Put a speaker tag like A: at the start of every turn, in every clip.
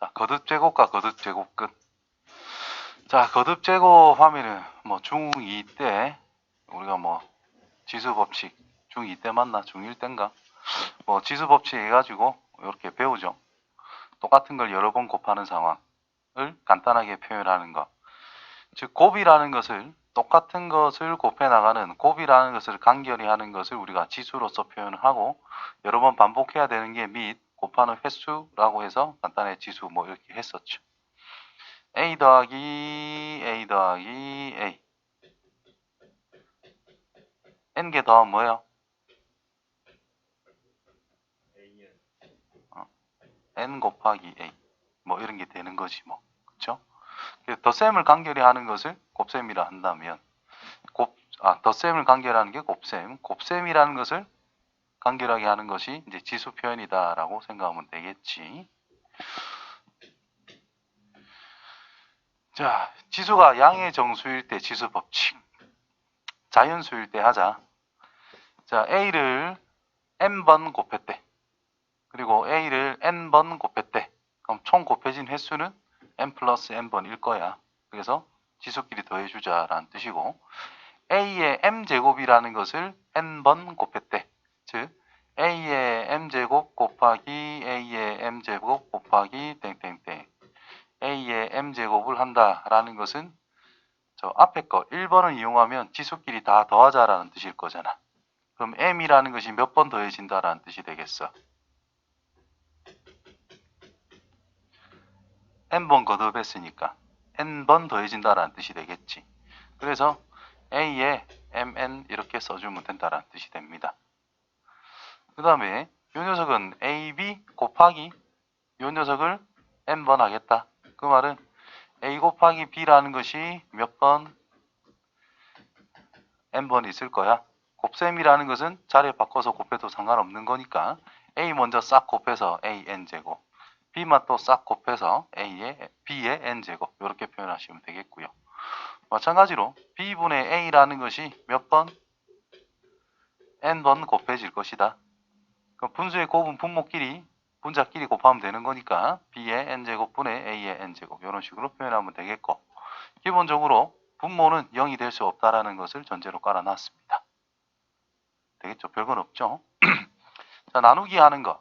A: 자, 거듭제곱과 거듭제곱근. 자, 거듭제곱 하면은 뭐 중2 때 우리가 뭐 지수법칙 중2 때 맞나? 중1 때인가? 뭐 지수법칙 해가지고 이렇게 배우죠. 똑같은 걸 여러 번 곱하는 상황을 간단하게 표현하는 것. 즉 곱이라는 것을 똑같은 것을 곱해 나가는 곱이라는 것을 간결히 하는 것을 우리가 지수로서 표현을 하고 여러 번 반복해야 되는 게 및 곱하는 횟수라고 해서 간단히 지수 뭐 이렇게 했었죠. a 더하기 a 더하기 a n개 더하면 뭐예요? n 곱하기 a 뭐 이런 게 되는 거지 뭐. 그쵸? 덧셈을 간결히 하는 것을 곱셈이라 한다면 덧셈을 간결하는 게 곱셈, 곱셈이라는 것을 간결하게 하는 것이 이제 지수 표현이다라고 생각하면 되겠지. 자, 지수가 양의 정수일 때 지수 법칙, 자연수일 때 하자. 자, a를 n번 곱했대. 그리고 a를 n번 곱했대. 그럼 총 곱해진 횟수는 n 플러스 n번일 거야. 그래서 지수끼리 더해주자라는 뜻이고 a의 m제곱이라는 것을 n번 곱했대. 즉 a의 m제곱 곱하기 a의 m제곱 곱하기 땡땡땡 a의 m제곱을 한다라는 것은 저 앞에 거 1번을 이용하면 지수끼리 다 더하자라는 뜻일 거잖아. 그럼 m이라는 것이 몇 번 더해진다라는 뜻이 되겠어? n번 거듭했으니까 n번 더해진다라는 뜻이 되겠지. 그래서 a에 mn 이렇게 써주면 된다라는 뜻이 됩니다. 그 다음에 이 녀석은 ab 곱하기 이 녀석을 n번 하겠다. 그 말은 a 곱하기 b라는 것이 몇 번? n번 있을 거야. 곱셈이라는 것은 자리 바꿔서 곱해도 상관없는 거니까 a 먼저 싹 곱해서 a n제곱 b만 또 싹 곱해서 b의 n제곱 이렇게 표현하시면 되겠고요. 마찬가지로 b분의 a라는 것이 몇 번? n번 곱해질 것이다. 그럼 분수의 곱은 분모끼리 분자끼리 곱하면 되는 거니까 b의 n제곱분의 a의 n제곱 이런 식으로 표현하면 되겠고 기본적으로 분모는 0이 될 수 없다라는 것을 전제로 깔아놨습니다. 되겠죠? 별건 없죠? 자, 나누기 하는 거.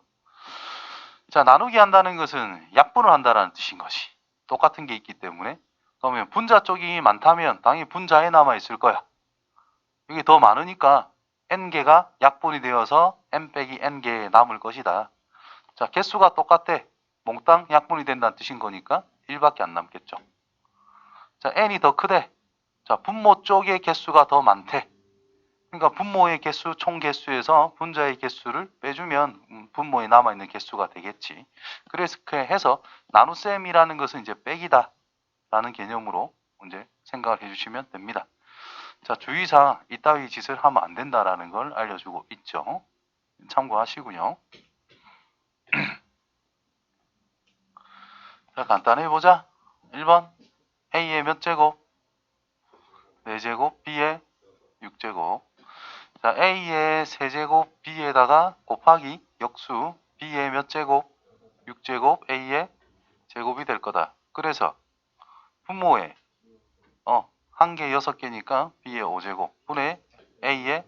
A: 자, 나누기 한다는 것은 약분을 한다라는 뜻인 것이 똑같은 게 있기 때문에 그러면 분자 쪽이 많다면 당연히 분자에 남아있을 거야. 이게 더 많으니까 n개가 약분이 되어서 n 빼기 n개에 남을 것이다. 자, 개수가 똑같아. 몽땅 약분이 된다는 뜻인 거니까 1밖에 안 남겠죠. 자, n이 더 크대. 자, 분모 쪽의 개수가 더 많대. 그러니까 분모의 개수, 총 개수에서 분자의 개수를 빼주면 분모에 남아있는 개수가 되겠지. 그래서 해서 나눗셈이라는 것은 이제 빼기다 라는 개념으로 이제 생각을 해주시면 됩니다. 자, 주의사항 이따위 짓을 하면 안 된다라는 걸 알려주고 있죠. 참고하시고요. 자, 간단히 보자. 1번 A의 몇 제곱? 4제곱, B의 6제곱. 자, A의 세제곱 B에다가 곱하기 역수 B의 몇 제곱? 6제곱 A의 제곱이 될 거다. 그래서 분모에 한 개 6개니까 B의 5제곱 분의 A의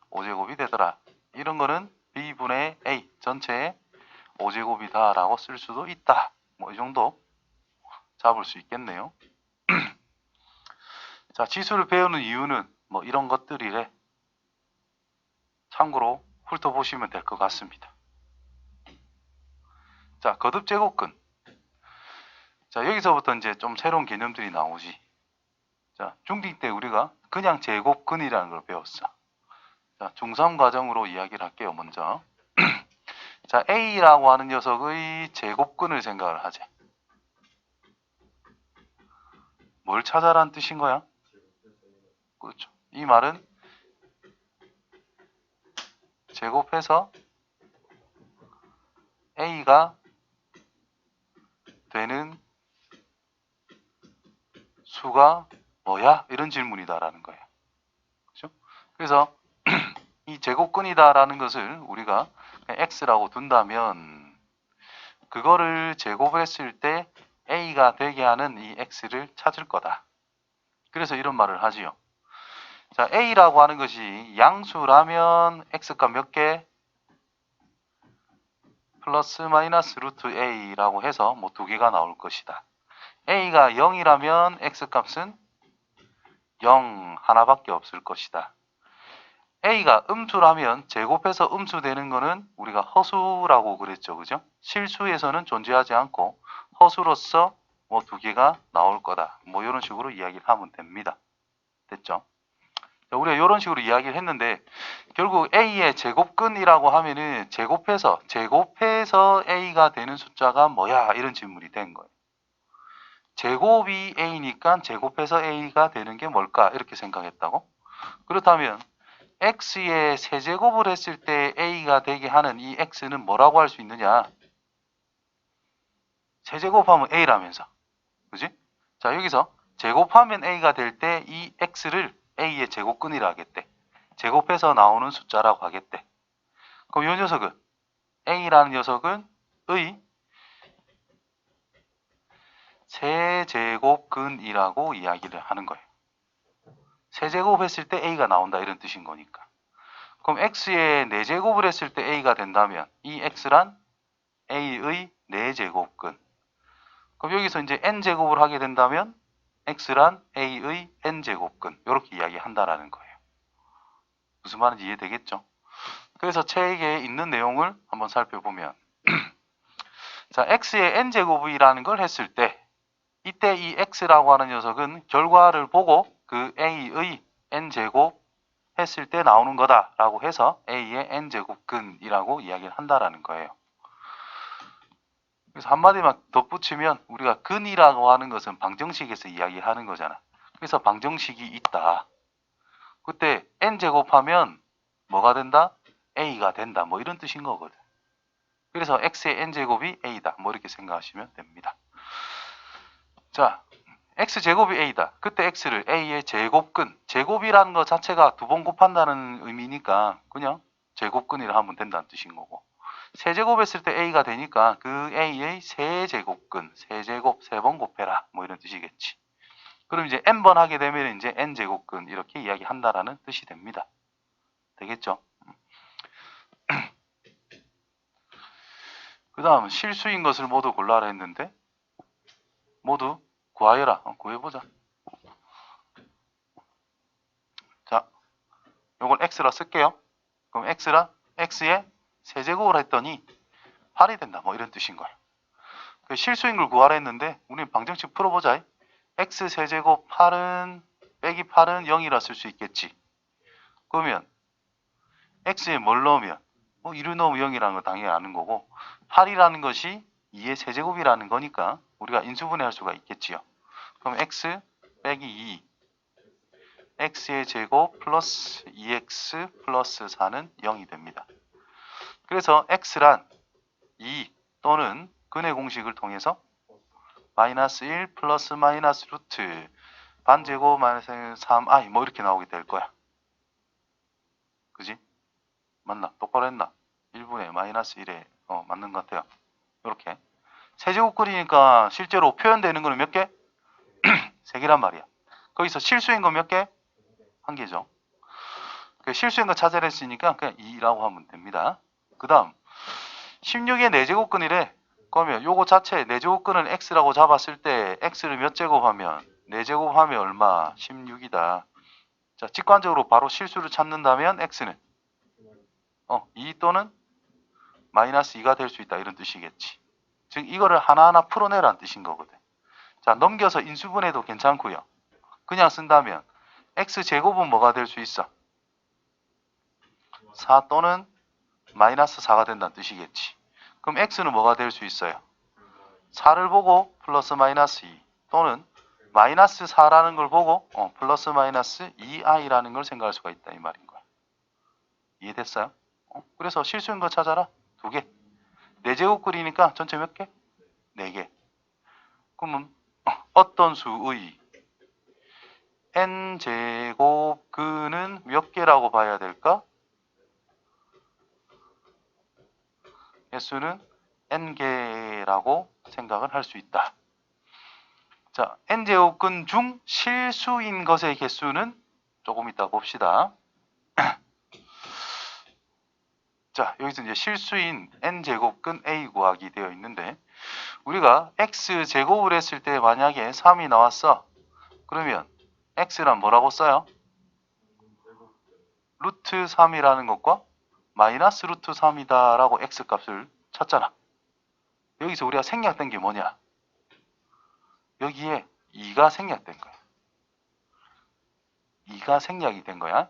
A: 5제곱이 되더라. 이런 거는 B분의 A 전체의 5제곱이다 라고 쓸 수도 있다. 뭐 이 정도 잡을 수 있겠네요. 자, 지수를 배우는 이유는 뭐 이런 것들이래. 참고로 훑어보시면 될 것 같습니다. 자, 거듭제곱근. 자, 여기서부터 이제 좀 새로운 개념들이 나오지. 자, 중2 때 우리가 그냥 제곱근이라는 걸 배웠어. 자, 중3 과정으로 이야기를 할게요, 먼저. 자, A라고 하는 녀석의 제곱근을 생각을 하재. 뭘 찾아라는 뜻인 거야? 그렇죠. 이 말은 제곱해서 A가 되는 수가 뭐야? 이런 질문이다라는 거예요. 그렇죠? 그래서 이 제곱근이다라는 것을 우리가 X라고 둔다면 그거를 제곱했을 때 a가 되게 하는 이 x를 찾을 거다. 그래서 이런 말을 하지요. 자, a라고 하는 것이 양수라면 x값 몇 개? 플러스 마이너스 루트 a라고 해서 뭐 두 개가 나올 것이다. a가 0이라면 x값은 0 하나밖에 없을 것이다. a가 음수라면 제곱해서 음수되는 거는 우리가 허수라고 그랬죠. 그죠? 실수에서는 존재하지 않고 허수로서 뭐 두 개가 나올 거다. 뭐 이런 식으로 이야기를 하면 됩니다. 됐죠? 자, 우리가 이런 식으로 이야기를 했는데 결국 a의 제곱근이라고 하면은 제곱해서 a가 되는 숫자가 뭐야? 이런 질문이 된 거예요. 제곱이 a니까 제곱해서 a가 되는 게 뭘까? 이렇게 생각했다고? 그렇다면 x의 세제곱을 했을 때 a가 되게 하는 이 x는 뭐라고 할 수 있느냐? 세제곱하면 a라면서. 그지? 자, 여기서 제곱하면 a가 될 때 이 x를 a의 제곱근이라 하겠대. 제곱해서 나오는 숫자라고 하겠대. 그럼 이 녀석은 a라는 녀석은 의 세제곱근이라고 이야기를 하는 거예요. 세제곱 했을 때 a가 나온다 이런 뜻인 거니까. 그럼 x의 4제곱을 했을 때 a가 된다면 이 x란 a의 4제곱근. 그럼 여기서 이제 n제곱을 하게 된다면 x란 a의 n제곱근. 이렇게 이야기한다라는 거예요. 무슨 말인지 이해되겠죠? 그래서 책에 있는 내용을 한번 살펴보면 자, x의 n제곱이라는 걸 했을 때 이때 이 x라고 하는 녀석은 결과를 보고 그 a의 n제곱 했을 때 나오는 거다라고 해서 a의 n제곱근이라고 이야기를 한다라는 거예요. 그래서 한마디만 덧붙이면 우리가 근이라고 하는 것은 방정식에서 이야기하는 거잖아. 그래서 방정식이 있다. 그때 n제곱하면 뭐가 된다? a가 된다. 뭐 이런 뜻인 거거든. 그래서 x의 n제곱이 a다. 뭐 이렇게 생각하시면 됩니다. 자, x제곱이 a다. 그때 x를 a의 제곱근, 제곱이라는 것 자체가 두 번 곱한다는 의미니까 그냥 제곱근이라 하면 된다는 뜻인 거고, 세제곱 했을 때 a가 되니까 그 a의 세제곱근, 세제곱 세 번 곱해라 뭐 이런 뜻이겠지. 그럼 이제 n번 하게 되면 이제 n제곱근 이렇게 이야기한다라는 뜻이 됩니다. 되겠죠? 그 다음 실수인 것을 모두 골라라 했는데 모두 구하여라. 구해보자. 자, 요걸 x라 쓸게요. 그럼 x라 x의 세제곱을 했더니 8이 된다. 뭐 이런 뜻인 거야. 그 실수인 걸 구하라 했는데 우리는 방정식 풀어보자. x 세제곱 8은 빼기 8은 0이라 쓸 수 있겠지. 그러면 x에 뭘 넣으면 1을 넣으면 0이라는 거 당연히 아는 거고 8이라는 것이 2의 세제곱이라는 거니까 우리가 인수분해할 수가 있겠지요. 그럼 x 빼기 2 x의 제곱 플러스 2x 플러스 4는 0이 됩니다. 그래서 x란 2 또는 근의 공식을 통해서 마이너스 1 플러스 마이너스 루트 반제곱 마이너스 3i 뭐 이렇게 나오게 될 거야. 그지? 맞나? 똑바로 했나? 1분의 마이너스 1에 맞는 것 같아요. 이렇게 세제곱 그리니까 실제로 표현되는 거는 몇 개? 3개란 말이야. 거기서 실수인 거 몇 개? 1개죠. 실수인 거 찾아라 했으니까 그냥 2라고 하면 됩니다. 그 다음 16의 4제곱근이래. 그러면 요거 자체 4제곱근을 x라고 잡았을 때 x를 몇 제곱하면 4제곱하면 얼마? 16이다. 자, 직관적으로 바로 실수를 찾는다면 x는 2 또는 마이너스 2가 될 수 있다 이런 뜻이겠지. 즉 이거를 하나하나 풀어내라는 뜻인 거거든. 자, 넘겨서 인수분해도 괜찮고요. 그냥 쓴다면 x제곱은 뭐가 될 수 있어? 4 또는 마이너스 4가 된다는 뜻이겠지. 그럼 x는 뭐가 될 수 있어요? 4를 보고 플러스 마이너스 2 또는 마이너스 4라는 걸 보고 플러스 마이너스 2i라는 걸 생각할 수가 있다 이 말인 거야. 이해됐어요? 그래서 실수인 거 찾아라. 2개. 4제곱 그리니까 전체 몇 개? 4개. 그러면 어떤 수의 n제곱 근은 몇 개라고 봐야 될까? 개수는 n개라고 생각을 할 수 있다. 자, n제곱근 중 실수인 것의 개수는 조금 이따 봅시다. 자, 여기서 이제 실수인 n제곱근 a 구하기 되어 있는데 우리가 x제곱을 했을 때 만약에 3이 나왔어. 그러면 x란 뭐라고 써요? 루트 3이라는 것과 마이너스 루트 3이다 라고 x값을 찾잖아. 여기서 우리가 생략된 게 뭐냐? 여기에 2가 생략된 거야. 2가 생략이 된 거야.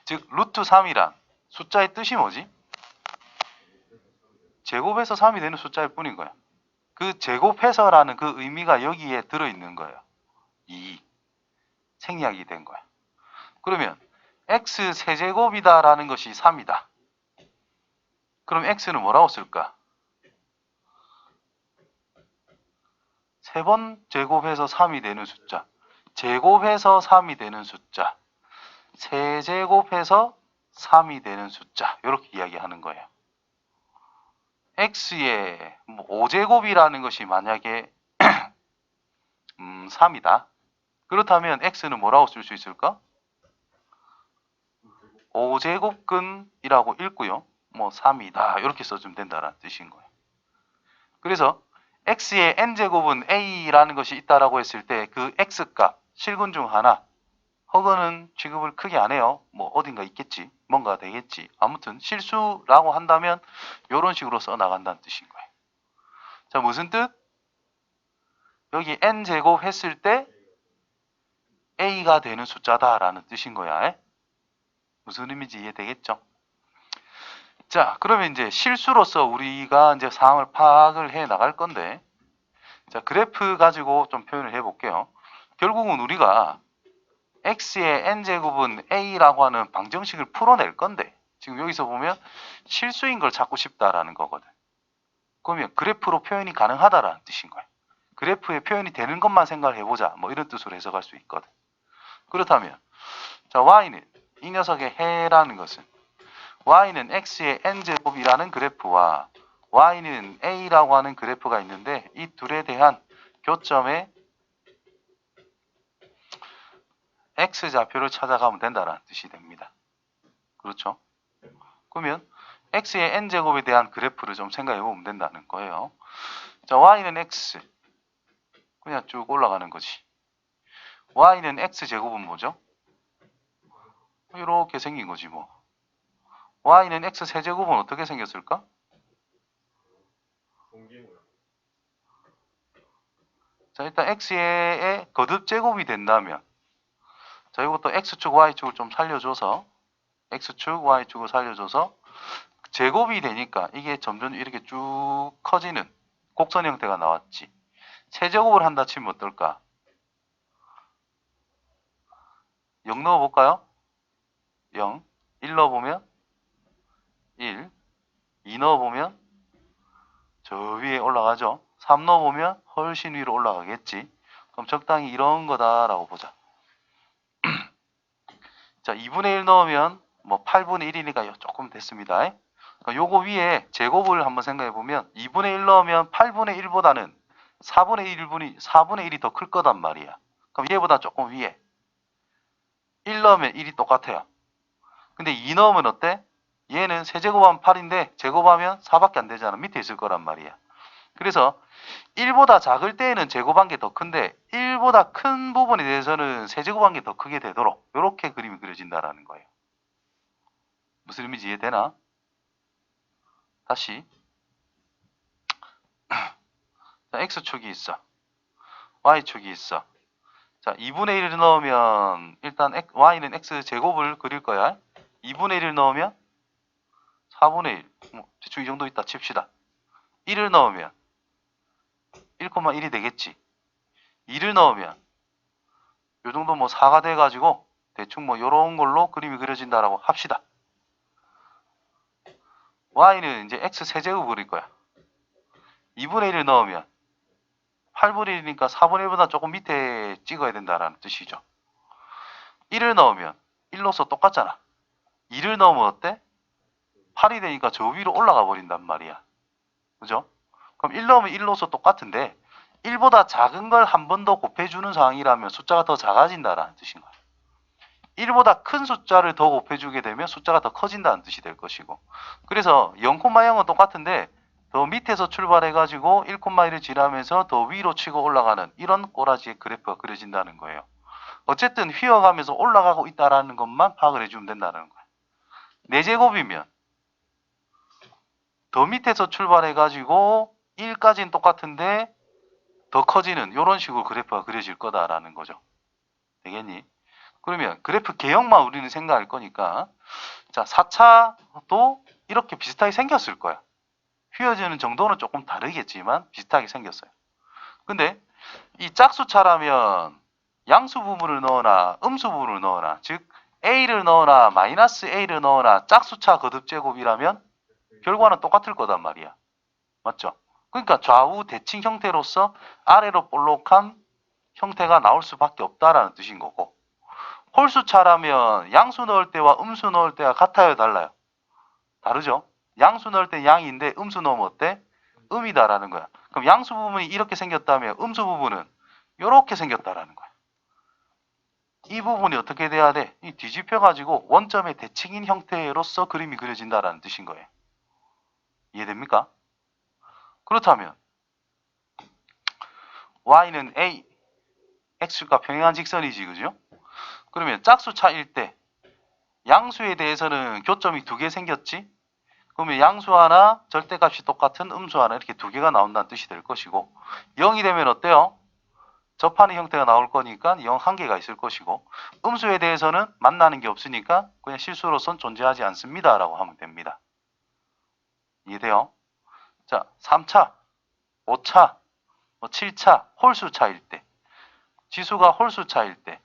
A: 즉 루트 3이란 숫자의 뜻이 뭐지? 제곱해서 3이 되는 숫자일 뿐인 거야. 그 제곱해서라는 그 의미가 여기에 들어있는 거예요. 2 생략이 된 거야. 그러면 x 세제곱이다 라는 것이 3이다. 그럼 x는 뭐라고 쓸까? 3번 제곱해서 3이 되는 숫자, 제곱해서 3이 되는 숫자, 세제곱해서 3이 되는 숫자, 이렇게 이야기하는 거예요. x의 5제곱이라는 것이 만약에 3이다. 그렇다면 x는 뭐라고 쓸 수 있을까? 5제곱근이라고 읽고요. 3이다. 이렇게 써주면 된다는 뜻인 거예요. 그래서 x의 n제곱은 a라는 것이 있다라고 했을 때 그 x값, 실근 중 하나, 허그는 취급을 크게 안 해요. 어딘가 있겠지. 뭔가 되겠지. 아무튼 실수라고 한다면 이런 식으로 써나간다는 뜻인 거예요. 자, 무슨 뜻? 여기 n제곱 했을 때 a가 되는 숫자다라는 뜻인 거야. 무슨 의미인지 이해되겠죠? 자, 그러면 이제 실수로서 우리가 이제 상황을 파악을 해 나갈 건데, 자, 그래프 가지고 좀 표현을 해 볼게요. 결국은 우리가 x의 n제곱은 a라고 하는 방정식을 풀어낼 건데, 지금 여기서 보면 실수인 걸 찾고 싶다라는 거거든. 그러면 그래프로 표현이 가능하다라는 뜻인 거야. 그래프에 표현이 되는 것만 생각을 해보자. 이런 뜻으로 해석할 수 있거든. 그렇다면, 자, y는 이 녀석의 해라는 것은 y는 x의 n제곱이라는 그래프와 y는 a라고 하는 그래프가 있는데 이 둘에 대한 교점의 x좌표를 찾아가면 된다는 뜻이 됩니다. 그렇죠? 그러면 x의 n제곱에 대한 그래프를 좀 생각해 보면 된다는 거예요. 자, y는 x 그냥 쭉 올라가는 거지. y는 x제곱은 뭐죠? 이렇게 생긴 거지 뭐. y는 x 세제곱은 어떻게 생겼을까? 자, 일단 x의 거듭 제곱이 된다면, 자, 이것도 x축, y축을 좀 살려줘서, x축, y축을 살려줘서, 제곱이 되니까 이게 점점 이렇게 쭉 커지는 곡선 형태가 나왔지. 세제곱을 한다 치면 어떨까? 0 넣어볼까요? 0. 1 넣어보면 1. 2 넣어보면 저 위에 올라가죠. 3 넣어보면 훨씬 위로 올라가겠지. 그럼 적당히 이런 거다라고 보자. 자, 2분의 1 넣으면 8분의 1이니까 조금 됐습니다. 그러니까 요거 위에 제곱을 한번 생각해 보면 2분의 1 넣으면 8분의 1보다는 4분의 1이 더 클 거단 말이야. 그럼 얘보다 조금 위에 1 넣으면 1이 똑같아요. 근데 2 넣으면 어때? 얘는 세제곱하면 8인데 제곱하면 4밖에 안 되잖아. 밑에 있을 거란 말이야. 그래서 1보다 작을 때에는 제곱한 게 더 큰데 1보다 큰 부분에 대해서는 세제곱한 게 더 크게 되도록 이렇게 그림이 그려진다라는 거예요. 무슨 의미인지 이해되나? 다시 자, x축이 있어. y축이 있어. 자, 2분의 1을 넣으면 일단 y는 x제곱을 그릴 거야. 2분의 1을 넣으면 4분의 1. 대충 이 정도 있다 칩시다. 1을 넣으면 1,1이 되겠지. 2를 넣으면 요 정도 4가 돼가지고 대충 요런 걸로 그림이 그려진다라고 합시다. y는 이제 x 세제곱 그릴 거야. 2분의 1을 넣으면 8분의 1이니까 4분의 1보다 조금 밑에 찍어야 된다라는 뜻이죠. 1을 넣으면 1로서 똑같잖아. 2를 넣으면 어때? 8이 되니까 저 위로 올라가 버린단 말이야. 그죠? 그럼 1 넣으면 1로서 똑같은데 1보다 작은 걸 한 번 더 곱해주는 상황이라면 숫자가 더 작아진다라는 뜻인 거예요. 1보다 큰 숫자를 더 곱해주게 되면 숫자가 더 커진다는 뜻이 될 것이고, 그래서 0,0은 똑같은데 더 밑에서 출발해가지고 1,1을 지나면서 더 위로 치고 올라가는 이런 꼬라지의 그래프가 그려진다는 거예요. 어쨌든 휘어가면서 올라가고 있다는 것만 파악을 해주면 된다는 거예요. 4제곱이면 더 밑에서 출발해가지고 1까지는 똑같은데 더 커지는 이런 식으로 그래프가 그려질 거다라는 거죠. 되겠니? 그러면 그래프 개형만 우리는 생각할 거니까, 자, 4차도 이렇게 비슷하게 생겼을 거야. 휘어지는 정도는 조금 다르겠지만 비슷하게 생겼어요. 근데 이 짝수차라면 양수 부분을 넣어라, 음수 부분을 넣어라, 즉 A를 넣어라, 마이너스 A를 넣어라, 짝수차 거듭 제곱이라면 결과는 똑같을 거단 말이야. 맞죠? 그러니까 좌우 대칭 형태로서 아래로 볼록한 형태가 나올 수밖에 없다라는 뜻인 거고, 홀수차라면 양수 넣을 때와 음수 넣을 때가 같아요, 달라요? 다르죠? 양수 넣을 때 양인데 음수 넣으면 어때? 음이다라는 거야. 그럼 양수 부분이 이렇게 생겼다면 음수 부분은 이렇게 생겼다라는 거야. 이 부분이 어떻게 돼야 돼? 이 뒤집혀가지고 원점의 대칭인 형태로서 그림이 그려진다라는 뜻인 거예요. 이해됩니까? 그렇다면 y는 a, x가 평행한 직선이지, 그죠? 그러면 짝수차일 때 양수에 대해서는 교점이 2개 생겼지? 그러면 양수 하나, 절대값이 똑같은 음수 하나 이렇게 2개가 나온다는 뜻이 될 것이고, 0이 되면 어때요? 접하는 형태가 나올 거니까 0 1개가 있을 것이고, 음수에 대해서는 만나는 게 없으니까 그냥 실수로선 존재하지 않습니다 라고 하면 됩니다. 이해돼요? 자, 3차, 5차, 7차, 홀수차일 때, 지수가 홀수차일 때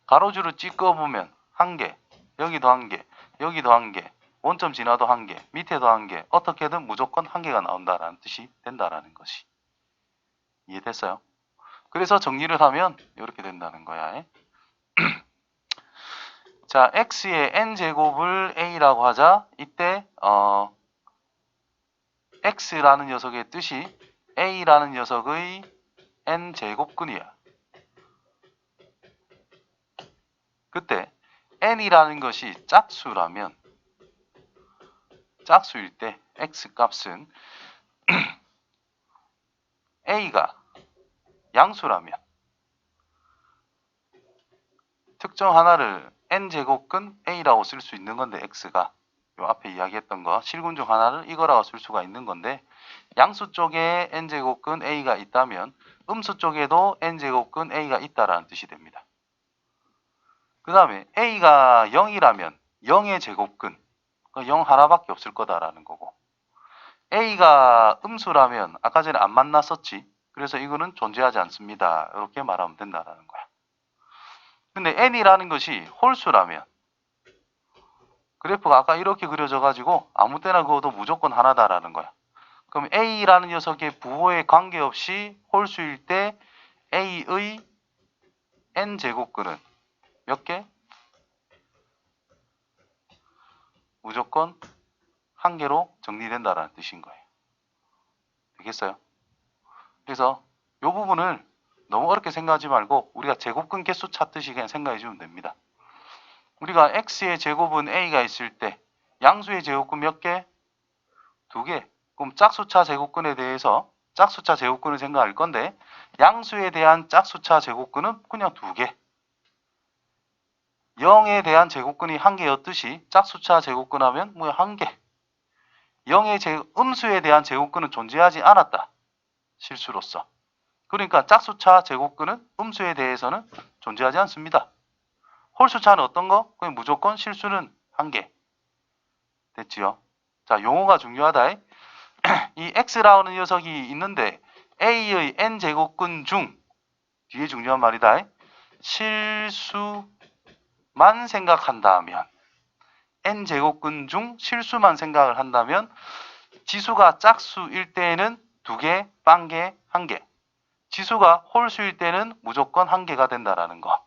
A: 가로줄을 찍어보면 1개, 여기도 1개, 여기도 1개, 원점 지나도 1개, 밑에도 1개, 어떻게든 무조건 1개가 나온다라는 뜻이 된다라는 것이. 이해됐어요? 그래서 정리를 하면 이렇게 된다는 거야. 자, x의 n제곱을 a라고 하자. 이때 x라는 녀석의 뜻이 a라는 녀석의 n제곱근이야. 그때 n이라는 것이 짝수라면, 짝수일 때 x값은 a가 양수라면 특정 하나를 n제곱근 a라고 쓸 수 있는 건데, x가 요 앞에 이야기했던 거 실군 중 하나를 이거라고 쓸 수가 있는 건데, 양수 쪽에 n제곱근 a가 있다면 음수 쪽에도 n제곱근 a가 있다라는 뜻이 됩니다. 그 다음에 a가 0이라면 0의 제곱근, 0 하나밖에 없을 거다라는 거고, a가 음수라면 아까 전에 안 만났었지. 그래서 이거는 존재하지 않습니다. 이렇게 말하면 된다라는 거야. 근데 n이라는 것이 홀수라면 그래프가 아까 이렇게 그려져 가지고 아무 때나 그어도 무조건 하나다라는 거야. 그럼 a라는 녀석의 부호에 관계없이 홀수일 때 a의 n제곱근은 몇 개? 무조건 1개로 정리된다라는 뜻인 거예요. 되겠어요? 그래서 이 부분을 너무 어렵게 생각하지 말고 우리가 제곱근 개수 찾듯이 그냥 생각해 주면 됩니다. 우리가 x의 제곱은 a가 있을 때 양수의 제곱근 몇 개? 2개. 그럼 짝수차 제곱근에 대해서 짝수차 제곱근을 생각할 건데, 양수에 대한 짝수차 제곱근은 그냥 2개. 0에 대한 제곱근이 1개였듯이 짝수차 제곱근 하면 뭐 1개. 0의 음수에 대한 제곱근은 존재하지 않았다. 실수로서. 그러니까 짝수차 제곱근은 음수에 대해서는 존재하지 않습니다. 홀수차는 어떤 거? 그냥 무조건 실수는 1개. 됐지요? 자, 용어가 중요하다. 이 x라는 녀석이 있는데 a의 n제곱근 중, 뒤에 중요한 말이다. 실수만 생각한다면, n제곱근 중 실수만 생각을 한다면 지수가 짝수일 때에는 2개, 빵개, 1개. 지수가 홀수일 때는 무조건 1개가 된다라는 거.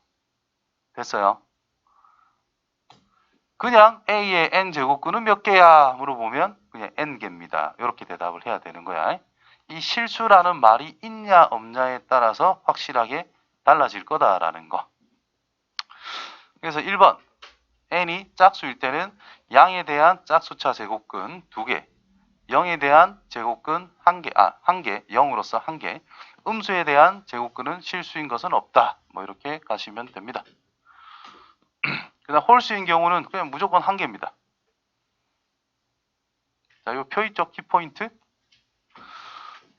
A: 됐어요? 그냥 a의 n제곱근은 몇 개야? 물어보면 그냥 n개입니다. 이렇게 대답을 해야 되는 거야. 이 실수라는 말이 있냐 없냐에 따라서 확실하게 달라질 거다라는 거. 그래서 1번 n이 짝수일 때는 양에 대한 짝수차 제곱근 2개, 0에 대한 제곱근 1개, 1개, 0으로서 1개, 음수에 대한 제곱근은 실수인 것은 없다. 뭐 이렇게 가시면 됩니다. 그 다음 홀수인 경우는 그냥 무조건 1개입니다. 자, 요 표의적 키포인트.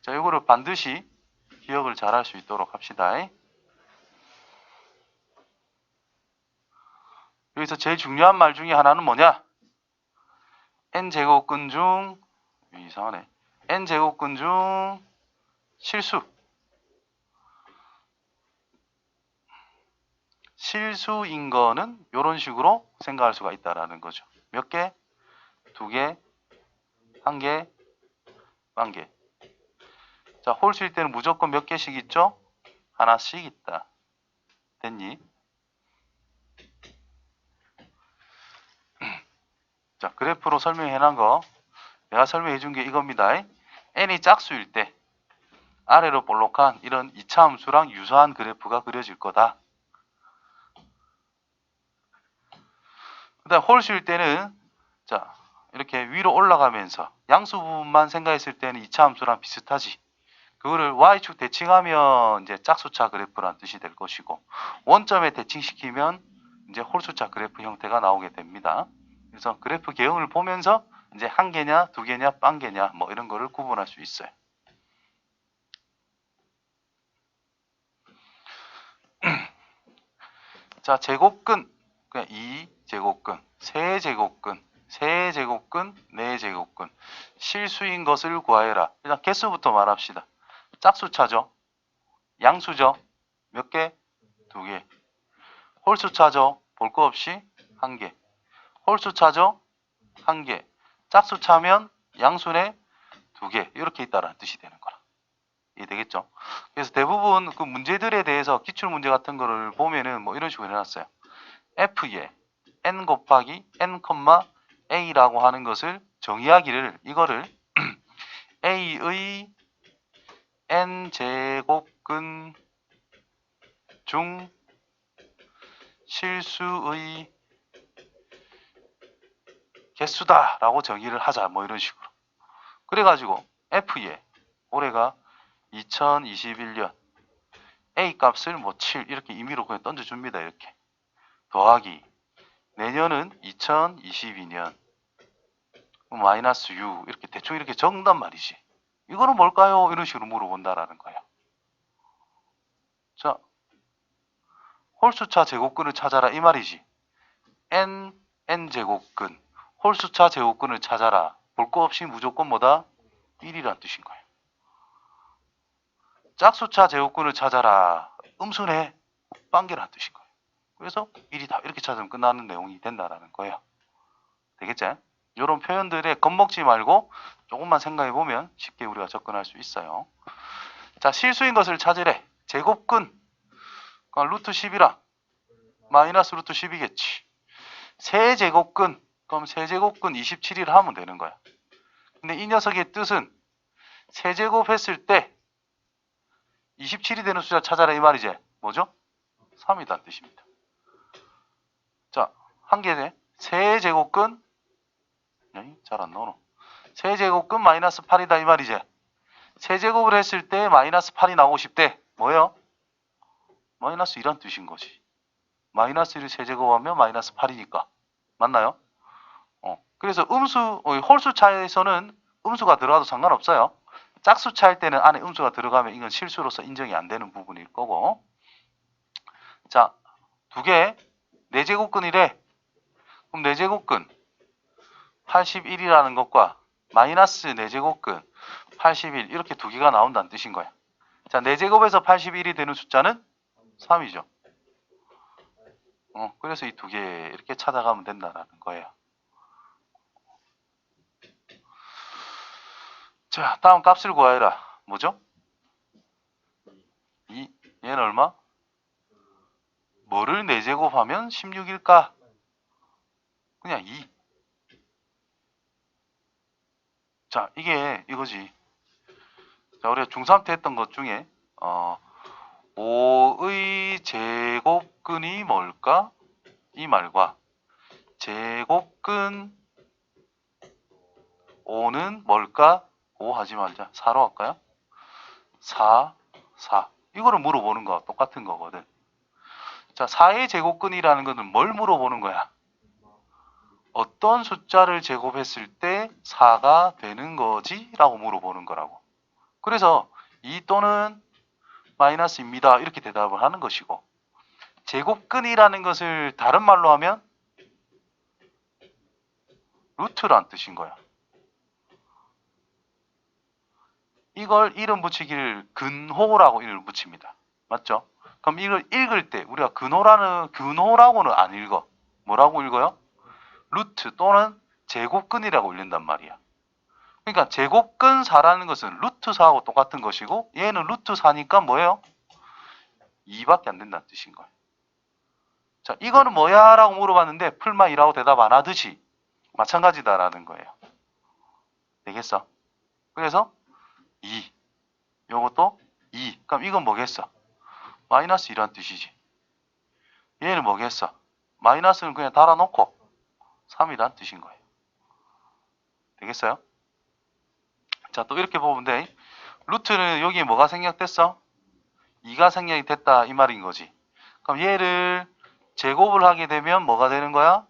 A: 자, 요거를 반드시 기억을 잘 할 수 있도록 합시다. 여기서 제일 중요한 말 중에 하나는 뭐냐? n제곱근 중, 이상하네. n제곱근 중 실수인 거는 이런 식으로 생각할 수가 있다라는 거죠. 몇 개? 2개, 1개, 1개. 자, 홀수일 때는 무조건 몇 개씩 있죠? 하나씩 있다. 됐니? 자, 그래프로 설명해 놓은 거 내가 설명해 준 게 이겁니다. n이 짝수일 때 아래로 볼록한 이런 2차 함수랑 유사한 그래프가 그려질 거다. 그 다음 홀수일 때는 자, 이렇게 위로 올라가면서 양수 부분만 생각했을 때는 2차 함수랑 비슷하지. 그거를 y축 대칭하면 이제 짝수차 그래프란 뜻이 될 것이고, 원점에 대칭시키면 이제 홀수차 그래프 형태가 나오게 됩니다. 그래서 그래프 개형을 보면서 이제 1개냐, 2개냐, 1개냐 뭐 이런 거를 구분할 수 있어요. 자, 제곱근, 그냥 2제곱근, 세제곱근, 세제곱근, 네제곱근, 실수인 것을 구하여라. 일단 개수부터 말합시다. 짝수차죠. 양수죠. 몇 개? 2개. 홀수차죠. 볼 거 없이 1개. 홀수차죠. 1개. 짝수차면 양수네 2개. 이렇게 있다라는 뜻이 되는 거라. 이해되겠죠? 그래서 대부분 그 문제들에 대해서 기출문제 같은 거를 보면은 뭐 이런 식으로 해놨어요. F에 n 곱하기 n, a라고 하는 것을 정의하기를 이거를 a의 n제곱근 중 실수의 개수다 라고 정의를 하자 뭐 이런 식으로. 그래가지고 F에 올해가 2021년 A 값을 뭐 7 이렇게 임의로 그냥 던져줍니다. 이렇게 더하기 내년은 2022년 마이너스 6 이렇게 대충 이렇게 적는단 말이지. 이거는 뭘까요? 이런 식으로 물어본다라는 거예요. 자, 홀수차 제곱근을 찾아라 이 말이지. n제곱근 홀수차 제곱근을 찾아라. 볼 거 없이 무조건 뭐다? 1이란 뜻인 거예요. 짝수차 제곱근을 찾아라. 음수네. 빵개란 뜻인 거예요. 그래서 1이다. 이렇게 찾으면 끝나는 내용이 된다라는 거예요. 되겠지? 이런 표현들에 겁먹지 말고 조금만 생각해 보면 쉽게 우리가 접근할 수 있어요. 자, 실수인 것을 찾으래. 제곱근. 그럼 루트 10이랑 마이너스 루트 10이겠지. 세제곱근. 그럼 세제곱근 27이라 하면 되는 거야. 근데 이 녀석의 뜻은 세제곱 했을 때 27이 되는 숫자 찾아라 이 말이지. 뭐죠? 3이다 뜻입니다. 자, 한 개네. 세제곱근 잘 안 나오노. 세제곱근 마이너스 8이다 이 말이지. 세제곱을 했을 때 마이너스 8이 나오고 싶대. 뭐예요? 마이너스 1란 뜻인 거지. 마이너스 1을 세제곱하면 마이너스 8이니까. 맞나요? 그래서 홀수차에서는 음수가 들어가도 상관없어요. 짝수차일 때는 안에 음수가 들어가면 이건 실수로서 인정이 안 되는 부분일 거고. 자, 2개 4제곱근이래. 그럼 4제곱근 81이라는 것과 마이너스 4제곱근 81 이렇게 2개가 나온다는 뜻인 거야. 자, 4제곱에서 81이 되는 숫자는 3이죠. 그래서 이 2개 이렇게 찾아가면 된다는 거예요. 자, 다음 값을 구하여라. 뭐죠? 2. 얘는 얼마? 뭐를 4제곱하면 16일까? 그냥 2. 자, 이게 이거지. 자, 우리가 중3 때 했던 것 중에 5의 제곱근이 뭘까? 이 말과 제곱근 5는 뭘까? 5 하지 말자. 4로 할까요? 4. 이거를 물어보는 거와 똑같은 거거든. 자, 4의 제곱근이라는 것은 뭘 물어보는 거야? 어떤 숫자를 제곱했을 때 4가 되는 거지? 라고 물어보는 거라고. 그래서 2 또는 마이너스입니다. 이렇게 대답을 하는 것이고, 제곱근이라는 것을 다른 말로 하면 루트란 뜻인 거야. 이걸 이름 붙이기를 근호라고 이름을 붙입니다. 맞죠? 그럼 이걸 읽을 때 우리가 근호라고는 안 읽어. 뭐라고 읽어요? 루트 또는 제곱근이라고 읽는단 말이야. 그러니까 제곱근 4라는 것은 루트 4하고 똑같은 것이고, 얘는 루트 4니까 뭐예요? 2밖에 안 된다는 뜻인 거예요. 자, 이거는 뭐야? 라고 물어봤는데 풀마 2라고 대답 안 하듯이 마찬가지다라는 거예요. 되겠어? 그래서 2. 요것도 2. 그럼 이건 뭐겠어? 마이너스 2란 뜻이지. 얘는 뭐겠어? 마이너스는 그냥 달아놓고 3이란 뜻인 거예요. 되겠어요? 자, 또 이렇게 보면 돼. 루트는 여기에 뭐가 생략됐어? 2가 생략이 됐다 이 말인 거지. 그럼 얘를 제곱을 하게 되면 뭐가 되는 거야?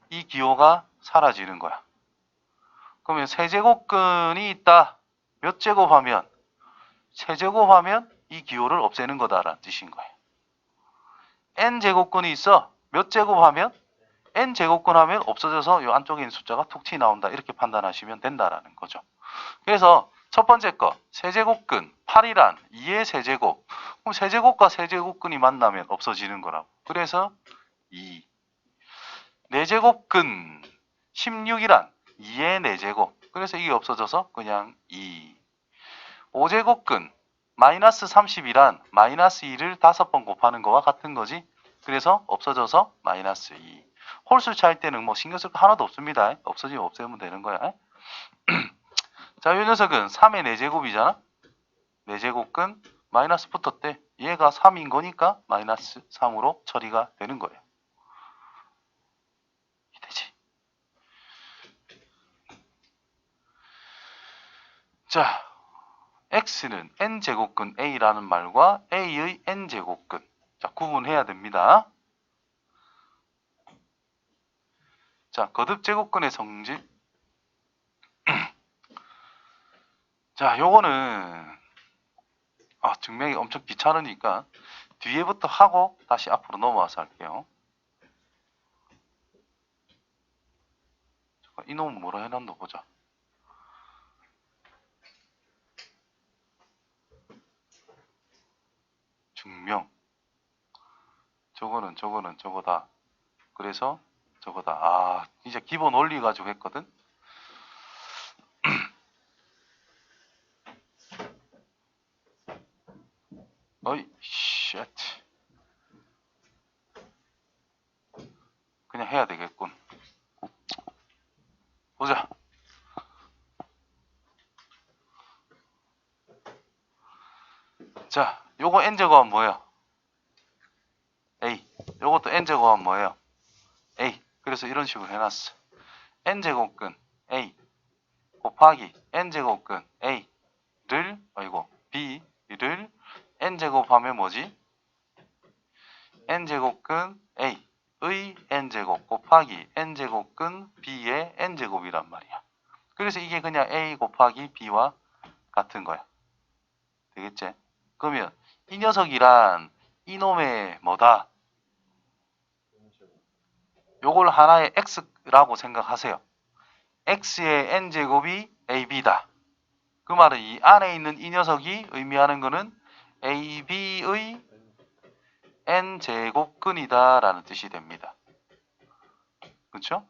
A: 이 기호가 사라지는 거야. 그러면 세제곱근이 있다. 몇 제곱하면? 세제곱하면 이 기호를 없애는 거다라는 뜻인 거예요. n제곱근이 있어. 몇 제곱하면? n제곱근 하면 없어져서 이 안쪽에 있는 숫자가 툭 튀어나온다. 이렇게 판단하시면 된다라는 거죠. 그래서 첫 번째 거 세제곱근 8이란 2의 세제곱. 그럼 세제곱과 세제곱근이 만나면 없어지는 거라고. 그래서 2. 4제곱근 16이란 2의 4제곱. 그래서 이게 없어져서 그냥 2. 5제곱근 마이너스 30이란 마이너스 2를 5번 곱하는 거와 같은 거지. 그래서 없어져서 마이너스 2. 홀수 차일 때는 뭐 신경 쓸 거 하나도 없습니다. 없어지면 없애면 되는 거야. 자, 이 녀석은 3의 4제곱이잖아. 4제곱근 마이너스 붙었대. 얘가 3인 거니까 마이너스 3으로 처리가 되는 거예요. 되지. 자, x는 n제곱근 a라는 말과 a의 n제곱근. 자, 구분해야 됩니다. 자, 거듭제곱근의 성질. 자, 요거는 증명이 엄청 귀찮으니까 뒤에부터 하고 다시 앞으로 넘어와서 할게요. 이놈은 뭐라 해놨노 보자. 증명. 저거는 저거다. 그래서 저거다. 진짜 기본 원리 가지고 했거든. 어이, 쉣. 그냥 해야 되겠군. 보자. 자, 요거 n제곱하면 뭐예요? a. 요것도 n제곱하면 뭐예요? a. 그래서 이런 식으로 해놨어. n제곱근 a 곱하기 n제곱근 a를 b를 n제곱하면 뭐지? n제곱근 a의 n제곱 곱하기 n제곱근 b의 n제곱이란 말이야. 그래서 이게 그냥 a 곱하기 b와 같은 거야. 되겠지? 그러면 이 녀석이란 이놈의 뭐다? 요걸 하나의 x라고 생각하세요. x의 n제곱이 ab다. 그 말은 이 안에 있는 이 녀석이 의미하는 거는 ab의 n제곱근이다 라는 뜻이 됩니다. 그렇죠?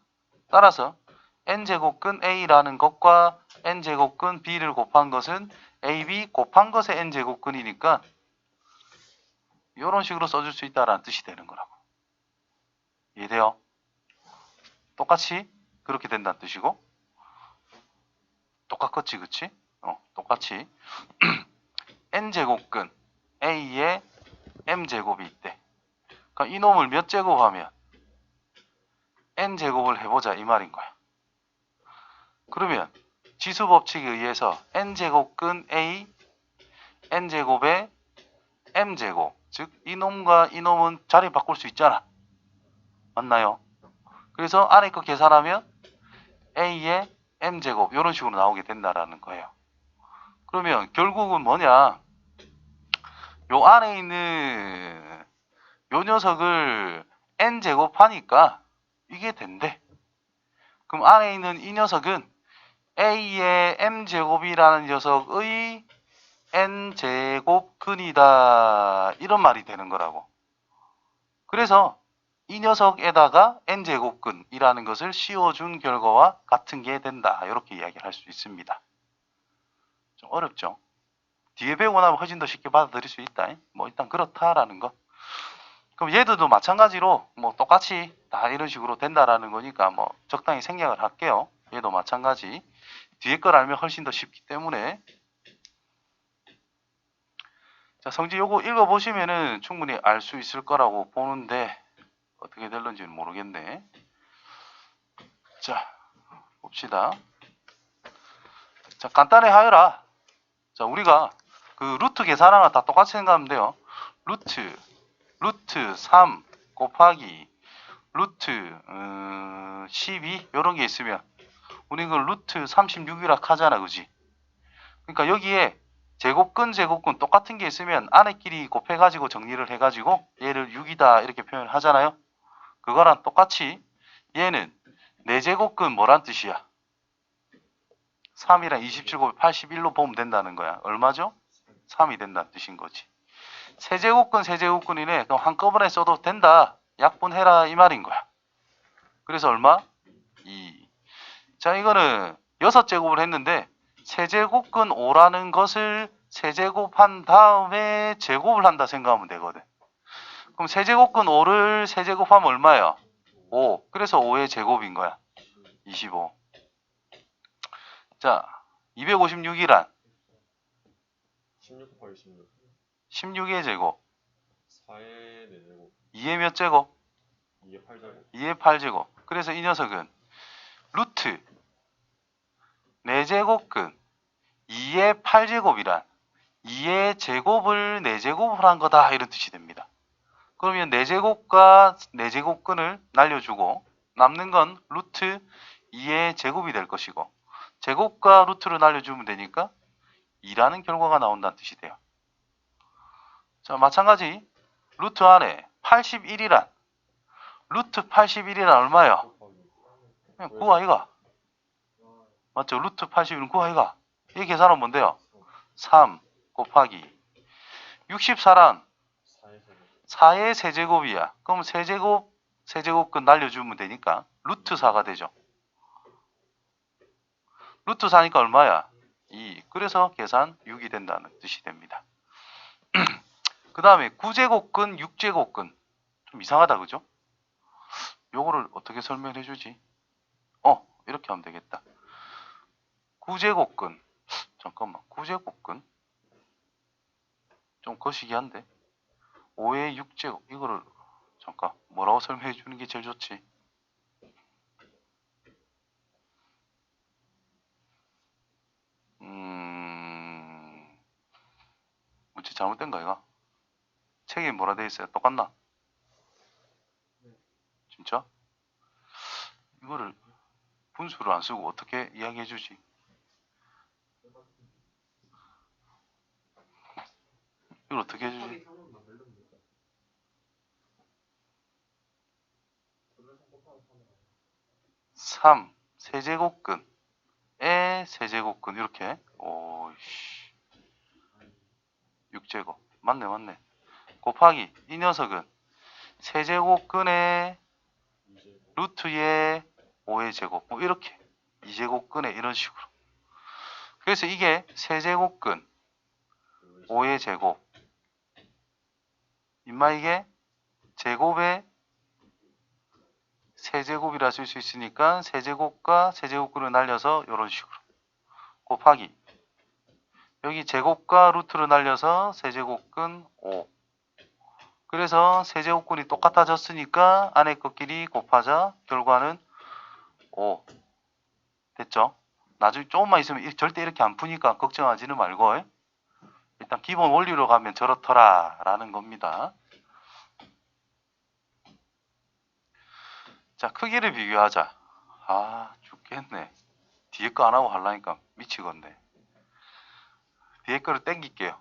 A: 따라서 n제곱근 a라는 것과 n제곱근 b를 곱한 것은 ab 곱한 것의 n제곱근이니까 이런 식으로 써줄 수 있다라는 뜻이 되는 거라고. 이해돼요? 똑같이 그렇게 된다는 뜻이고 똑같겠지, 그치? 똑같이 n제곱근 a의 m제곱이 있대. 그러니까 이놈을 몇 제곱하면 n제곱을 해보자 이 말인 거야. 그러면 지수법칙에 의해서 n제곱근 a n제곱의 m제곱, 즉 이놈과 이놈은 자리 바꿀 수 있잖아. 맞나요? 그래서 안에 거 계산하면 a의 m제곱 이런 식으로 나오게 된다라는 거예요. 그러면 결국은 뭐냐, 요 안에 있는 요 녀석을 n제곱 하니까 이게 된대. 그럼 안에 있는 이 녀석은 a의 m제곱이라는 녀석의 n제곱근이다 이런 말이 되는 거라고. 그래서 이 녀석에다가 n제곱근이라는 것을 씌워준 결과와 같은 게 된다 이렇게 이야기를 할 수 있습니다. 좀 어렵죠? 뒤에 배우고 나면 훨씬 더 쉽게 받아들일 수 있다. 뭐 일단 그렇다라는 거. 그럼 얘들도 마찬가지로 뭐 똑같이 다 이런 식으로 된다라는 거니까 뭐 적당히 생략을 할게요. 얘도 마찬가지. 뒤에 걸 알면 훨씬 더 쉽기 때문에. 자, 성질 요거 읽어보시면은 충분히 알 수 있을 거라고 보는데 어떻게 될런지는 모르겠네. 자, 봅시다. 자, 간단히 하여라. 자, 우리가 그 루트 계산하나 다 똑같이 생각하면 돼요. 루트 3 곱하기 루트 12 이런 게 있으면 우리 이걸 루트 36이라 하잖아, 그지? 그러니까 여기에 제곱근 똑같은 게 있으면 안에끼리 곱해가지고 정리를 해가지고 얘를 6이다 이렇게 표현을 하잖아요. 그거랑 똑같이 얘는 4제곱근 뭐란 뜻이야? 3이랑 27 곱해 81로 보면 된다는 거야. 얼마죠? 3이 된다는 뜻인 거지. 세제곱근이네. 그럼 한꺼번에 써도 된다. 약분해라 이 말인 거야. 그래서 얼마? 2. 자, 이거는 6제곱을 했는데 세제곱근 5라는 것을 세제곱한 다음에 제곱을 한다 생각하면 되거든. 그럼 세제곱근 5를 세제곱하면 얼마야? 5. 그래서 5의 제곱인 거야. 25. 자, 256이란
B: 16 곱하기 16
A: 16의 제곱
B: 4의 4제곱
A: 2의 몇 제곱?
B: 2의 8제곱
A: 2의 8제곱. 그래서 이 녀석은 루트 4제곱근 2의 8제곱이란 2의 제곱을 4제곱을 한 거다 이런 뜻이 됩니다. 그러면 4제곱과 4제곱근을 날려주고 남는 건 루트 2의 제곱이 될 것이고 제곱과 루트를 날려주면 되니까 2라는 결과가 나온다는 뜻이 돼요. 자, 마찬가지 루트 안에 81이란 루트 81이란 얼마예요? 그냥 9 아이가? 맞죠? 루트 81은 9 아이가? 이 계산은 뭔데요? 3 곱하기 64란 4의 세제곱이야. 그럼 세제곱근 날려주면 되니까 루트 4가 되죠. 루트 4니까 얼마야? 2. 그래서 계산 6이 된다는 뜻이 됩니다. 그 다음에 9제곱근, 6제곱근. 좀 이상하다, 그죠? 요거를 어떻게 설명해 주지? 이렇게 하면 되겠다. 9제곱근. 잠깐만, 9제곱근? 좀 거시기한데? 5의 6제곱. 이거를, 잠깐, 뭐라고 설명해 주는 게 제일 좋지? 문제 잘못된가, 이거? 책에 뭐라 돼 있어요? 똑같나? 진짜? 이거를 분수를 안 쓰고 어떻게 이야기해 주지? 이걸 어떻게 해주지? 3 세제곱근에 세제곱근 이렇게. 오이씨. 6제곱. 맞네. 곱하기 이 녀석은 세제곱근에 루트에 5의 제곱. 뭐 이렇게 2제곱근에 이런 식으로. 그래서 이게 세제곱근 5의 제곱. 임마 이게 제곱의 세제곱이라 쓸 수 있으니까 세제곱과 세제곱근을 날려서 이런 식으로 곱하기 여기 제곱과 루트를 날려서 세제곱근 5. 그래서 세제곱근이 똑같아졌으니까 안에 것끼리 곱하자. 결과는 5. 됐죠? 나중에 조금만 있으면 절대 이렇게 안 푸니까 걱정하지는 말고 일단 기본 원리로 가면 저렇더라 라는 겁니다. 자, 크기를 비교하자. 아, 죽겠네. 뒤에 거 안 하고 하려니까 미치겠네. 뒤에 거를 땡길게요.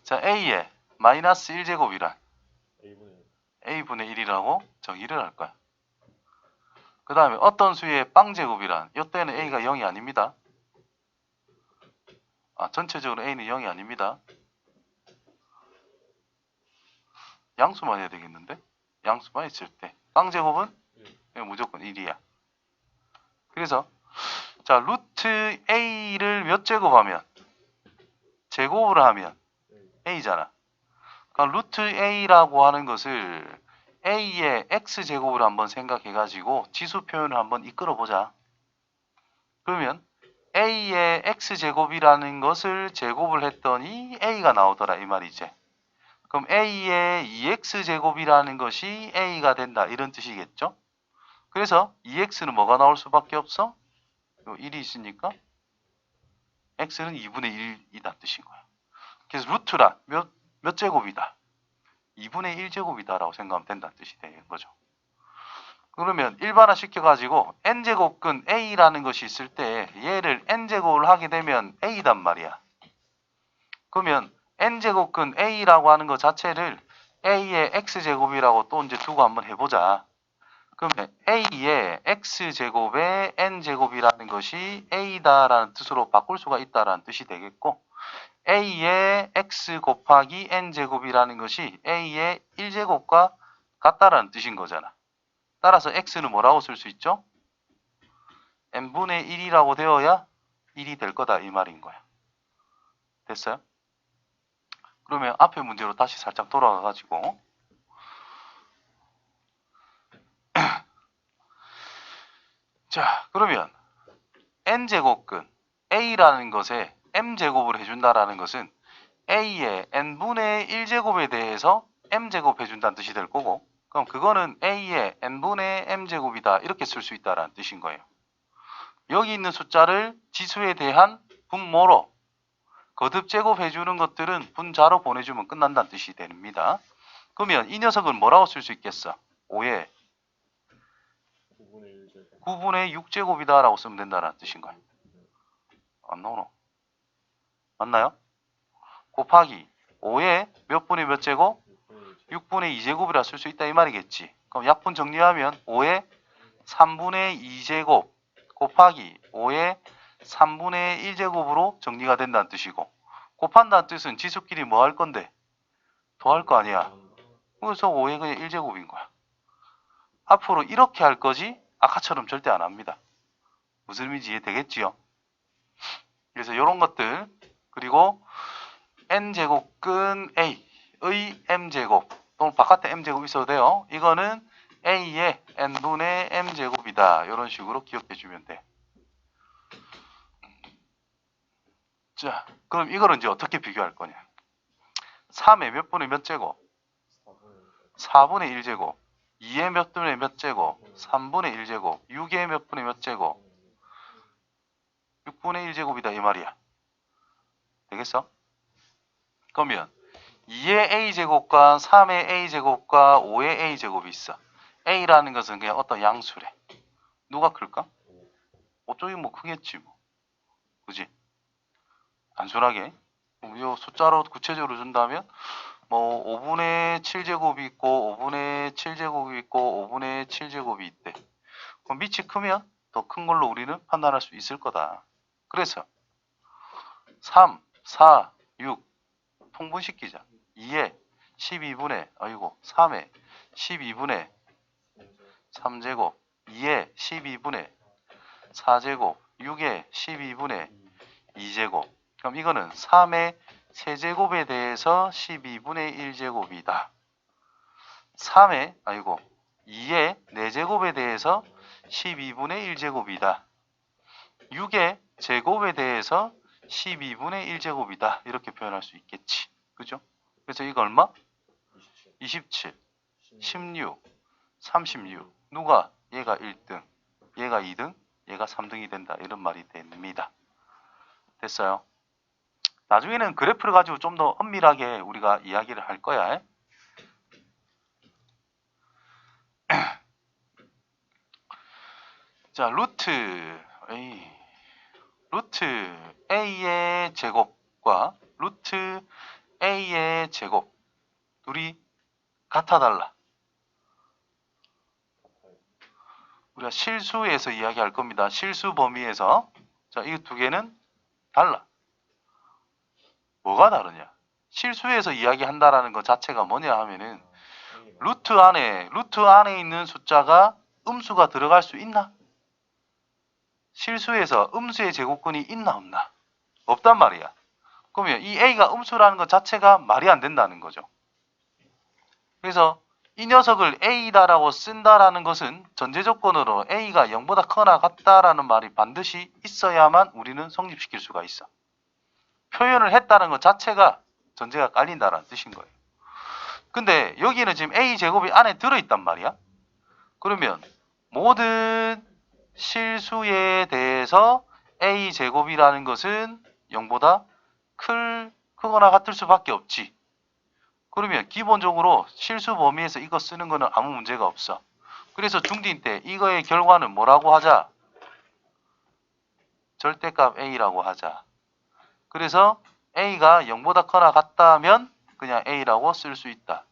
A: 자, A에 마이너스 1제곱이란
B: A분의
A: A분의 1이라고 정의를 할 거야. 그 다음에 어떤 수의 빵제곱이란 이때는 A가 0이 아닙니다. 전체적으로 A는 0이 아닙니다. 양수만 해야 되겠는데? 양수만 있을 때 빵제곱은 무조건 1이야. 그래서 자, 루트 A를 몇 제곱하면 제곱을 하면 A잖아. 그러니까 루트 A라고 하는 것을 A의 X제곱을 한번 생각해가지고 지수 표현을 한번 이끌어보자. 그러면 A의 X제곱이라는 것을 제곱을 했더니 A가 나오더라 이 말이지. 그럼 A의 2X제곱이라는 것이 A가 된다 이런 뜻이겠죠. 그래서 2X는 뭐가 나올 수밖에 없어? 1이 있으니까 X는 2분의 1이다 뜻인 거야. 그래서 루트라 몇 제곱이다? 2분의 1제곱이다 라고 생각하면 된다는 뜻이 되는 거죠. 그러면 일반화 시켜가지고 n제곱근 a라는 것이 있을 때 얘를 n제곱을 하게 되면 a단 말이야. 그러면 n제곱근 a라고 하는 것 자체를 a의 x제곱이라고 또 이제 두고 한번 해보자. 그러면 a의 x제곱의 n제곱이라는 것이 a다라는 뜻으로 바꿀 수가 있다라는 뜻이 되겠고, a의 x 곱하기 n제곱이라는 것이 a의 1제곱과 같다라는 뜻인 거잖아. 따라서 x는 뭐라고 쓸 수 있죠? n분의 1이라고 되어야 1이 될 거다 이 말인 거야. 됐어요? 그러면 앞에 문제로 다시 살짝 돌아가가지고 자, 그러면 n제곱근 a라는 것에 m제곱을 해준다라는 것은 a의 n분의 1제곱에 대해서 m제곱 해준다는 뜻이 될 거고, 그럼 그거는 a의 n분의 m제곱이다 이렇게 쓸 수 있다라는 뜻인 거예요. 여기 있는 숫자를 지수에 대한 분모로 거듭 제곱해 주는 것들은 분자로 보내주면 끝난다는 뜻이 됩니다. 그러면 이 녀석은 뭐라고 쓸 수 있겠어? 5의 9분의 6제곱이다 라고 쓰면 된다는 뜻인 거예요. 안 나오노? 맞나요? 곱하기 5의 몇 분의 몇 제곱? 6분의 2제곱이라 쓸 수 있다 이 말이겠지. 그럼 약분 정리하면 5의 3분의 2제곱 곱하기 5의 3분의 1제곱으로 정리가 된다는 뜻이고, 곱한다는 뜻은 지수끼리 뭐 할 건데? 더할 거 아니야. 그래서 5의 그냥 1제곱인 거야. 앞으로 이렇게 할 거지 아까처럼 절대 안 합니다. 무슨 의미인지 이해되겠지요? 그래서 이런 것들, 그리고 n제곱근 a의 m제곱 또는 바깥에 m제곱 있어도 돼요. 이거는 a의 n분의 m제곱이다. 이런 식으로 기억해 주면 돼. 자, 그럼 이거를 이제 어떻게 비교할 거냐? 3의 몇 분의 몇 제곱? 4분의 1제곱. 2의 몇 분의 몇 제곱? 3분의 1제곱. 6의 몇 분의 몇 제곱? 6분의 1제곱이다 이 말이야. 되겠어? 그러면 2의 a제곱과 3의 a제곱과 5의 a제곱이 있어. a라는 것은 그냥 어떤 양수래. 누가 클까? 어쩌기 뭐 크겠지 뭐. 그지? 단순하게 이 숫자로 구체적으로 준다면 뭐 5분의 7제곱이 있고 5분의 7제곱이 있고 5분의 7제곱이 있대. 그럼 밑이 크면 더 큰 걸로 우리는 판단할 수 있을 거다. 그래서 3, 4, 6 통분시키자. 2에 12분의 3에 12분의 3제곱, 2에 12분의 4제곱, 6에 12분의 2제곱. 그럼 이거는 3의 세제곱에 대해서 12분의 1제곱이다. 2의 4제곱에 대해서 12분의 1제곱이다. 6의 제곱에 대해서 12분의 1제곱이다. 이렇게 표현할 수 있겠지. 그죠? 그래서 이거 얼마? 27, 16, 36. 누가? 얘가 1등, 얘가 2등, 얘가 3등이 된다. 이런 말이 됩니다. 됐어요? 나중에는 그래프를 가지고 좀 더 엄밀하게 우리가 이야기를 할 거야. 자, 루트 a의 제곱과 루트 a의 제곱 둘이 같아 달라? 우리가 실수에서 이야기할 겁니다. 실수 범위에서. 자, 이 두 개는 달라. 뭐가 다르냐? 실수에서 이야기한다라는 것 자체가 뭐냐 하면은 루트 안에 있는 숫자가 음수가 들어갈 수 있나? 실수에서 음수의 제곱근이 있나 없나? 없단 말이야. 그러면 이 a가 음수라는 것 자체가 말이 안 된다는 거죠. 그래서 이 녀석을 a다라고 쓴다라는 것은 전제 조건으로 a가 0보다 크거나 같다라는 말이 반드시 있어야만 우리는 성립시킬 수가 있어. 표현을 했다는 것 자체가 전제가 깔린다라는 뜻인 거예요. 근데 여기는 지금 a제곱이 안에 들어있단 말이야. 그러면 모든 실수에 대해서 a제곱이라는 것은 0보다 크거나 같을 수밖에 없지. 그러면 기본적으로 실수 범위에서 이거 쓰는 거는 아무 문제가 없어. 그래서 중딩 때 이거의 결과는 뭐라고 하자? 절대값 a라고 하자. 그래서 a가 0보다 크거나 같다면 그냥 a라고 쓸 수 있다.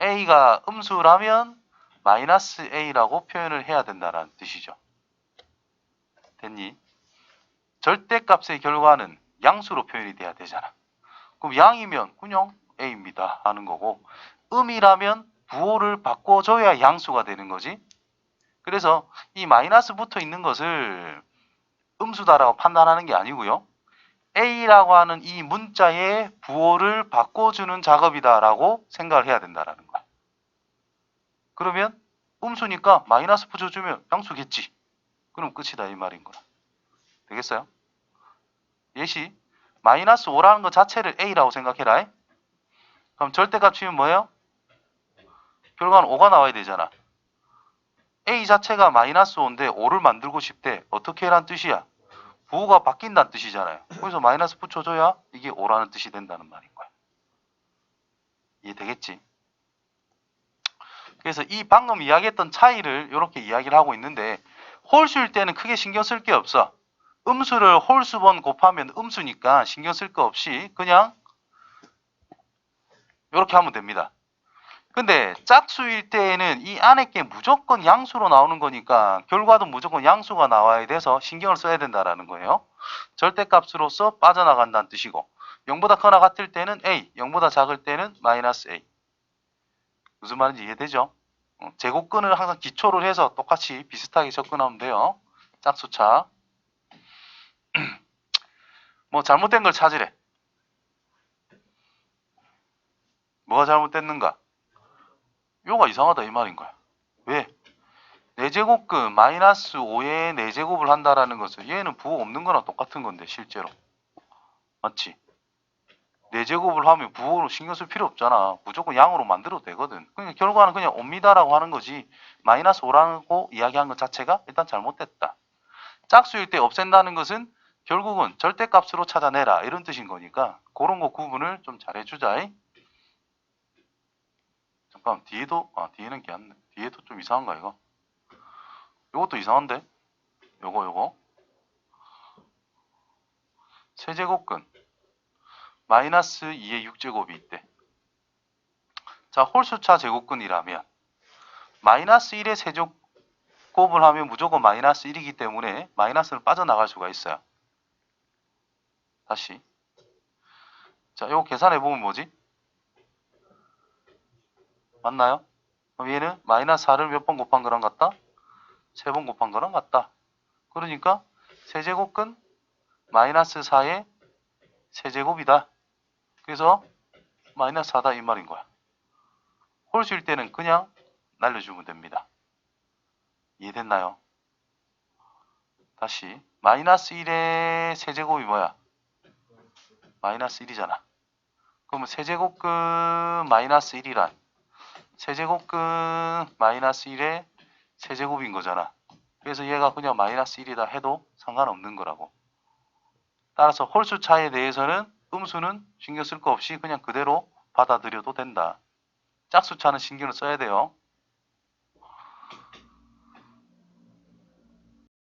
A: a가 음수라면 마이너스 a라고 표현을 해야 된다는 뜻이죠. 됐니? 절대값의 결과는 양수로 표현이 돼야 되잖아. 그럼 양이면 그냥 a입니다 하는 거고, 음이라면 부호를 바꿔줘야 양수가 되는 거지. 그래서 이 마이너스 붙어 있는 것을 음수다라고 판단하는 게 아니고요, a라고 하는 이 문자의 부호를 바꿔주는 작업이다라고 생각을 해야 된다라는 거야. 그러면 음수니까 마이너스 붙여주면 양수겠지. 그럼 끝이다 이 말인 거야. 되겠어요? 예시 마이너스 5라는 것 자체를 a라고 생각해라. 그럼 절대값 치면 뭐예요? 결과는 5가 나와야 되잖아. a 자체가 마이너스 5인데 5를 만들고 싶대. 어떻게 해란 뜻이야? 부호가 바뀐다는 뜻이잖아요. 거기서 마이너스 붙여줘야 이게 5라는 뜻이 된다는 말인 거야. 이해되겠지? 그래서 이 방금 이야기했던 차이를 이렇게 이야기를 하고 있는데, 홀수일 때는 크게 신경 쓸 게 없어. 음수를 홀수번 곱하면 음수니까 신경 쓸 거 없이 그냥 이렇게 하면 됩니다. 근데 짝수일 때에는 이 안에 게 무조건 양수로 나오는 거니까 결과도 무조건 양수가 나와야 돼서 신경을 써야 된다라는 거예요. 절대값으로서 빠져나간다는 뜻이고, 0보다 크거나 같을 때는 a, 0보다 작을 때는 마이너스 a. 무슨 말인지 이해되죠? 제곱근을 항상 기초를 해서 똑같이 비슷하게 접근하면 돼요. 짝수차. 뭐 잘못된 걸 찾으래. 뭐가 잘못됐는가? 요가 이상하다 이 말인 거야. 왜? 4제곱근 마이너스 5에 4제곱을 한다라는 것은 얘는 부호 없는 거랑 똑같은 건데 실제로. 맞지? 4제곱을 하면 부호로 신경 쓸 필요 없잖아. 무조건 양으로 만들어도 되거든. 그러니까 결과는 그냥 옵니다라고 하는 거지. 마이너스 5라고 이야기한 것 자체가 일단 잘못됐다. 짝수일 때 없앤다는 것은 결국은 절대값으로 찾아내라 이런 뜻인 거니까 그런 거 구분을 좀 잘해주자. 잠깐 뒤에는 괜찮네. 뒤에도 좀 이상한가 이거? 요것도 이상한데? 요거 세제곱근 마이너스 2의 6제곱이 있대. 자, 홀수차 제곱근이라면 마이너스 1의 세제곱을 하면 무조건 마이너스 1이기 때문에 마이너스는 빠져나갈 수가 있어요. 다시. 자, 요거 계산해보면 뭐지? 맞나요? 그럼 얘는 마이너스 4를 몇 번 곱한 거랑 같다? 3번 곱한 거랑 같다. 그러니까 세제곱근 마이너스 4의 세제곱이다. 그래서 마이너스 4다 이 말인 거야. 홀수일 때는 그냥 날려주면 됩니다. 이해됐나요? 다시 마이너스 1의 세제곱이 뭐야? 마이너스 1이잖아. 그러면 세제곱근 마이너스 1이란 세제곱근 마이너스 1의 세제곱인 거잖아. 그래서 얘가 그냥 마이너스 1이다 해도 상관없는 거라고. 따라서 홀수 차에 대해서는 음수는 신경 쓸 거 없이 그냥 그대로 받아들여도 된다. 짝수 차는 신경을 써야 돼요.